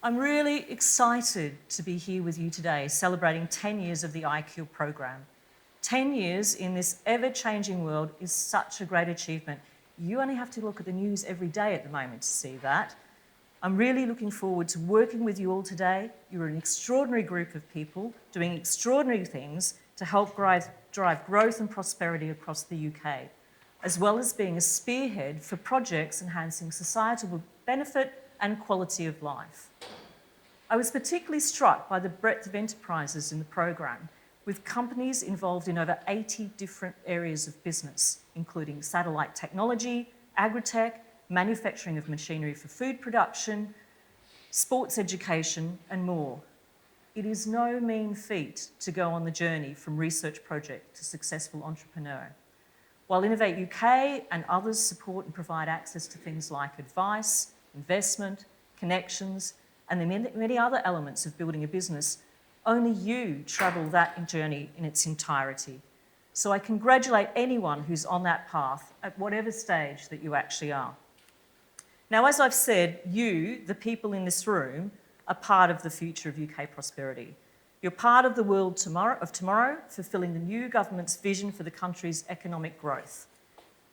I'm really excited to be here with you today, celebrating 10 years of the ICURe program. 10 years in this ever-changing world is such a great achievement. You only have to look at the news every day at the moment to see that. I'm really looking forward to working with you all today. You're an extraordinary group of people doing extraordinary things to help drive growth and prosperity across the UK, as well as being a spearhead for projects enhancing societal benefit and quality of life. I was particularly struck by the breadth of enterprises in the program, with companies involved in over 80 different areas of business, including satellite technology, agritech, manufacturing of machinery for food production, sports education, and more. It is no mean feat to go on the journey from research project to successful entrepreneur. While Innovate UK and others support and provide access to things like advice, investment, connections, and the many other elements of building a business, only you travel that journey in its entirety. So I congratulate anyone who's on that path at whatever stage that you actually are. Now, as I've said, you, the people in this room, are part of the future of UK prosperity. You're part of the world of tomorrow, fulfilling the new government's vision for the country's economic growth.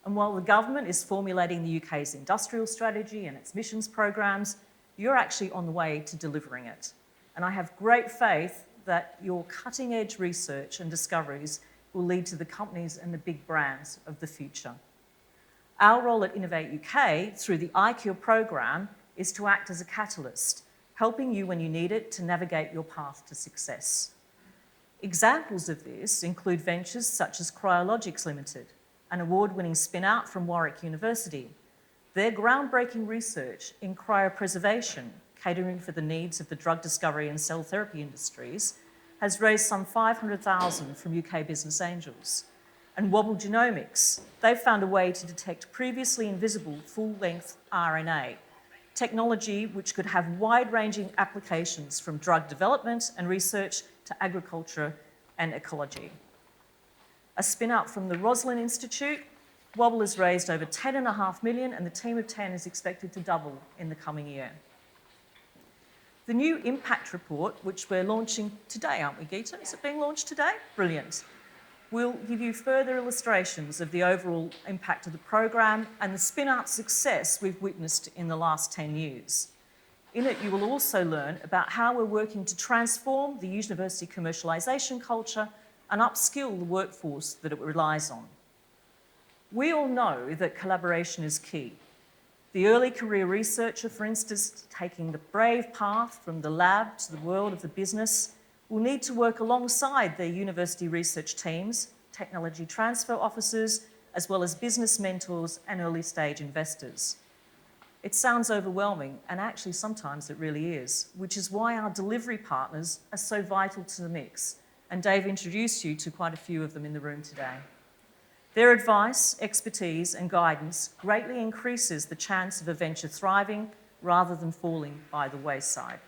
And while the government is formulating the UK's industrial strategy and its missions programs, you're actually on the way to delivering it. And I have great faith that your cutting-edge research and discoveries will lead to the companies and the big brands of the future. Our role at Innovate UK through the ICURe program is to act as a catalyst, helping you when you need it to navigate your path to success. Examples of this include ventures such as Cryologics Limited, an award-winning spin-out from Warwick University. Their groundbreaking research in cryopreservation, catering for the needs of the drug discovery and cell therapy industries, has raised some $500,000 from UK business angels. And Wobble Genomics, they've found a way to detect previously invisible full-length RNA, technology which could have wide-ranging applications from drug development and research to agriculture and ecology. A spin-out from the Roslin Institute, Wobble has raised over $10.5 million, and the team of 10 is expected to double in the coming year. The new impact report, which we're launching today, aren't we, Geeta? Is it being launched today? Brilliant. We'll give you further illustrations of the overall impact of the program and the spin-out success we've witnessed in the last 10 years. In it, you will also learn about how we're working to transform the university commercialisation culture and upskill the workforce that it relies on. We all know that collaboration is key. The early career researcher, for instance, taking the brave path from the lab to the world of the business, will need to work alongside their university research teams, technology transfer officers, as well as business mentors and early stage investors. It sounds overwhelming, and actually sometimes it really is, which is why our delivery partners are so vital to the mix. And Dave introduced you to quite a few of them in the room today. Their advice, expertise, and guidance greatly increases the chance of a venture thriving rather than falling by the wayside.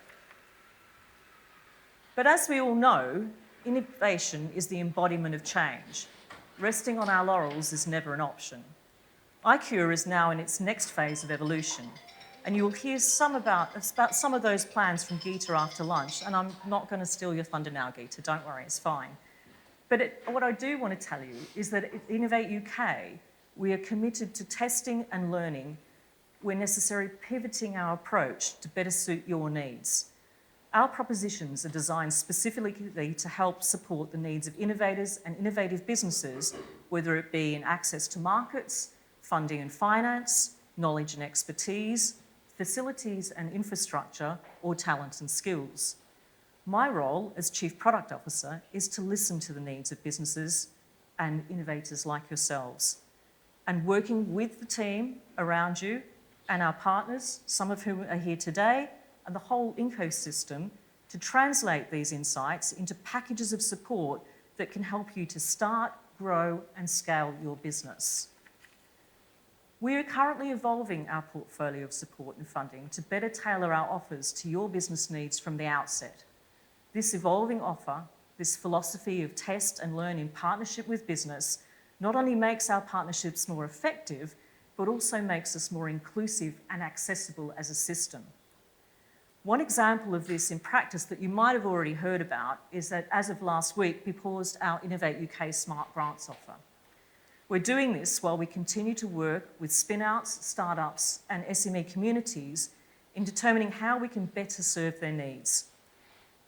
But as we all know, innovation is the embodiment of change. Resting on our laurels is never an option. ICURe is now in its next phase of evolution, and you will hear about some of those plans from Geeta after lunch, and I'm not going to steal your thunder now, Geeta, don't worry, it's fine. But what I do want to tell you is that at Innovate UK, we are committed to testing and learning, where necessary, pivoting our approach to better suit your needs. Our propositions are designed specifically to help support the needs of innovators and innovative businesses, whether it be in access to markets, funding and finance, knowledge and expertise, facilities and infrastructure, or talent and skills. My role as Chief Product Officer is to listen to the needs of businesses and innovators like yourselves, and working with the team around you and our partners, some of whom are here today, and the whole ecosystem to translate these insights into packages of support that can help you to start, grow, and scale your business. We are currently evolving our portfolio of support and funding to better tailor our offers to your business needs from the outset. This evolving offer, this philosophy of test and learn in partnership with business, not only makes our partnerships more effective, but also makes us more inclusive and accessible as a system. One example of this in practice that you might have already heard about is that as of last week, we paused our Innovate UK Smart Grants offer. We're doing this while we continue to work with spin-outs, startups and SME communities in determining how we can better serve their needs.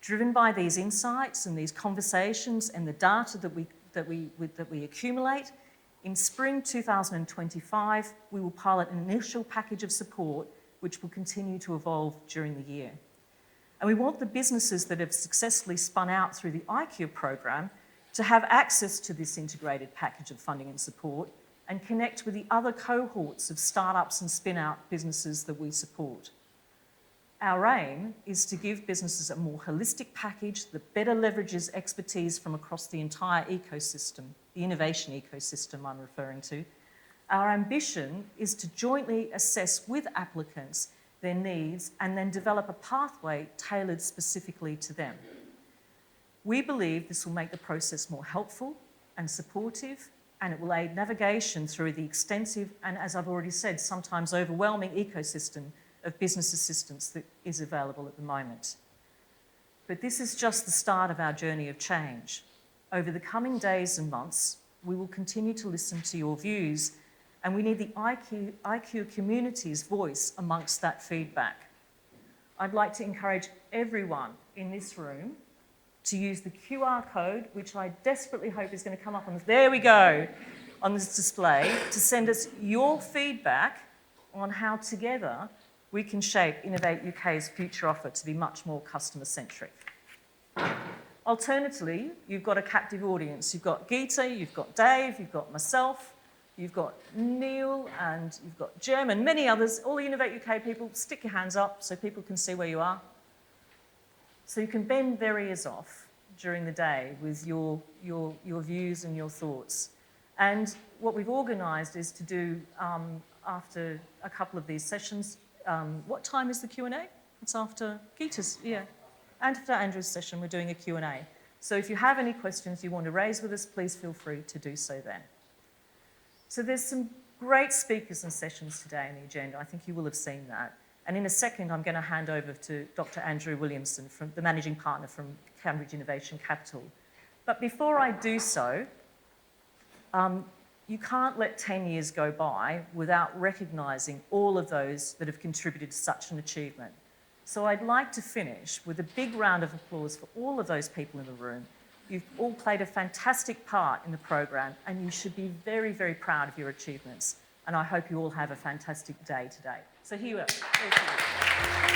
Driven by these insights and these conversations and the data that we accumulate, in spring 2025, we will pilot an initial package of support which will continue to evolve during the year. And we want the businesses that have successfully spun out through the ICURe program to have access to this integrated package of funding and support and connect with the other cohorts of startups and spin-out businesses that we support. Our aim is to give businesses a more holistic package that better leverages expertise from across the entire ecosystem, the innovation ecosystem I'm referring to. Our ambition is to jointly assess with applicants their needs and then develop a pathway tailored specifically to them. We believe this will make the process more helpful and supportive, and it will aid navigation through the extensive and, as I've already said, sometimes overwhelming ecosystem of business assistance that is available at the moment. But this is just the start of our journey of change. Over the coming days and months, we will continue to listen to your views, and we need the ICURe community's voice amongst that feedback. I'd like to encourage everyone in this room to use the QR code, which I desperately hope is going to come up on this, there we go, on this display, to send us your feedback on how together we can shape Innovate UK's future offer to be much more customer-centric. Alternatively, you've got a captive audience. You've got Geeta, you've got Dave, you've got myself, you've got Neil, and you've got Jem, and many others. All the Innovate UK people, stick your hands up so people can see where you are. So you can bend their ears off during the day with your views and your thoughts. And what we've organised is to do, after a couple of these sessions, what time is the Q&A? It's after Geeta's, yeah. And after Andrew's session, we're doing a Q&A. So if you have any questions you want to raise with us, please feel free to do so then. So there's some great speakers and sessions today on the agenda. I think you will have seen that. And in a second, I'm going to hand over to Dr. Andrew Williamson, the Managing Partner from Cambridge Innovation Capital. But before I do so, you can't let 10 years go by without recognising all of those that have contributed to such an achievement. So I'd like to finish with a big round of applause for all of those people in the room. You've all played a fantastic part in the program, and you should be very, very proud of your achievements. And I hope you all have a fantastic day today. So here we are.